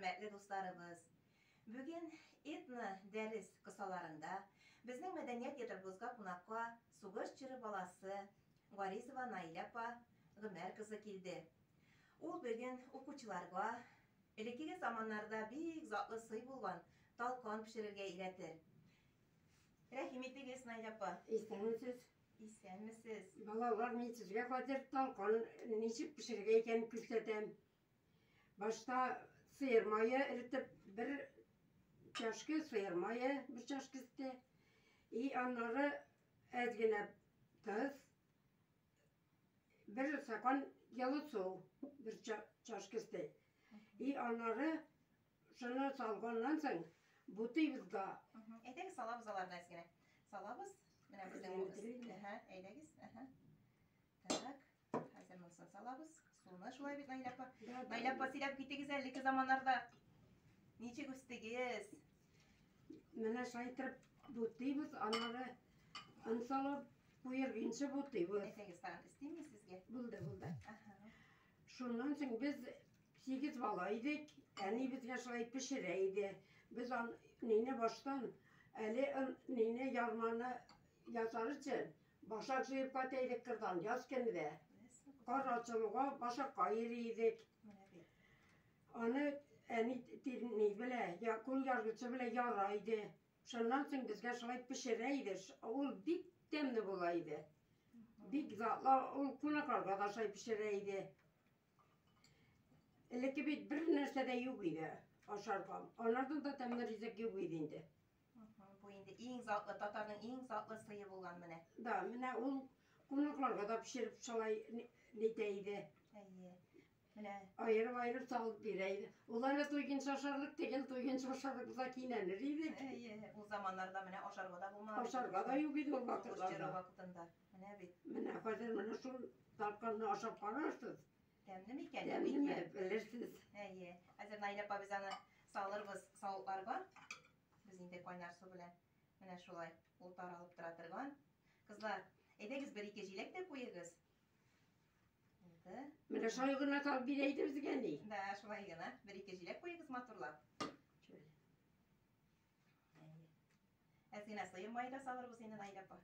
hürmetli dostlarımız. Bugün etno deriz kısalarında bizning medeniyet yetiribizga qonaqqa Sugush Chiri balası Gorizova Nailapa G'mer kızı keldi. Ol bugün o'quvchilarga ilkigi zamanlarda bek zotli sıy bo'lgan talqon pishirishga ilatir. Rahmetligiz Nailapa. İstenmesiz. İsenmisiz? Balalar men sizge hozir talqon nechip pishirgan ekanini ko'rsatam. Başta sıyırmayı eritip bir çaşkı sıyırmayı bir çaşkısı iyi onları ezgine tuz bir sakan yalı su bir çaşkısı iyi onları şunu salgandan soň butibizga Etek salabız alardan eskine. Salabız. Mine bizden eylegiz. Tak. Hazır mısın salabız? Suyuna şulay bit Nailapa. Nailapa silap gittigiz 50 zamanlarda. Niçe göstegiz? Mene şaytırıp butibiz onları ansalıp buyurgunca butibiz. Etegiz tan isteyeyim mi sizge? Buldu. Şundan soň biz 8 bala idik. Eni bizge şulay pişireydi. Biz neyne baştan neyne yarmanı yazarıcı başak jıyıp kataydık kırdan yazkende. Karaçılığa başak kayırıydık. Onu eni ne bile ya kul yargıcı bile yaraydı. Şundan soň bizge şulay pişireydi. Ol bik demli bulaydı. Bik zatla ol kunak arkadaşay pişireydi. Eleki bir nerse de yok idi. Aşargam. Onlardan da temler izek yok idi indi. Bu indi en zatlı Tatar'ın en zatlı sıyı bulgan mene. Da mene ol kunaklarga da pişirip şalay niteydi. Mene Ayırıp salıp bireydi. Olayla toygun şaşarlık tegel toygun şaşarlık bize kinenir idik. o zamanlarda mene aşargada bulmadı. Aşarga da yok idi o Vakıtları vakitlarda. vakitinde. Mene bit. Mene hazır mene şu talkanını aşap kararsız. Demli mi iken? Demli mi bilirsiniz. Hazır Nailapa biz ana salırız savuklarga. Biz indi kaynar su bilen. Mene şulay ultar alıp duratırgan. Kızlar, edegiz bir iki jilek de koyuyoruz. Mene şaygına sal bireydi bizge ne? Da şulay gana bir iki jilek koyuyoruz maturlar. Şöyle. Ezgine sıyırmayı da salırız yine Nailapa.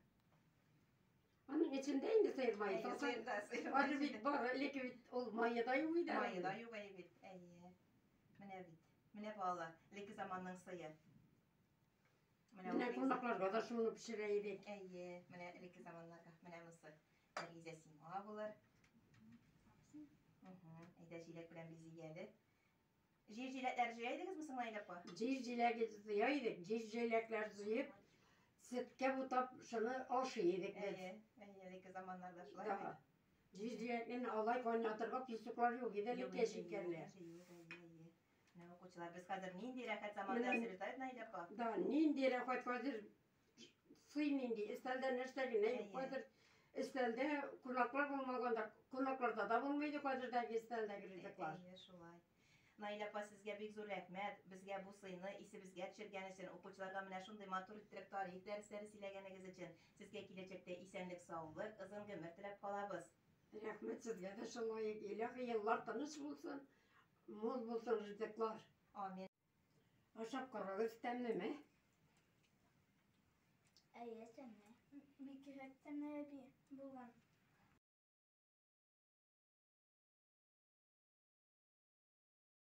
Onun içinde indi sıyırmayı. Sıyırmayı. Hadi bit var, eleki bit olmaya da yok idi. Mayı da yok ayı bit. Mene bit. Mene bağlı. Leki zamanın sıyı. Mene kunaklarga da şunu pişireydik. Mene leki zamanlarga. Mene mısı. Erize sima bulur. Eyde jilek bilen bizi geldi. Jilekler jiyaydıgız mısın Nailapa? Cizcilek ziyaydık. Cizcilekler ziyip sütke butap şunu aşıydık biz. Leki zamanlarda şulay. Daha. Cizcileklerin alay kaynatırga pislikler yok idi. Leke şekerler. Ne okuçlar biz hazır nindi rahat zamanda sırtayıp Nailapa. Da nindi rahat hazır suy nindi. İstelden neşteki ne hazır. İstelde kunaklar bulmaganda kunaklarda da bulmaydı hazırdaki istelde girecekler. Şulay. Nailapa sizge bek zor rahmet. Bizge bu sıyını isi bizge çirgen için okuçlarga mine şunday matur ittirip tarih dersleri silegeniz için sizge gelecekte isenlik sağlık, ızın gömür tilep kalabız. Rahmet sizge de şalay ilahi yıllar tanış bulsun. Mol bulsun rızıklar. Amin. Aşap kararız temli mi? Temli. Bir kere temli bir bulan.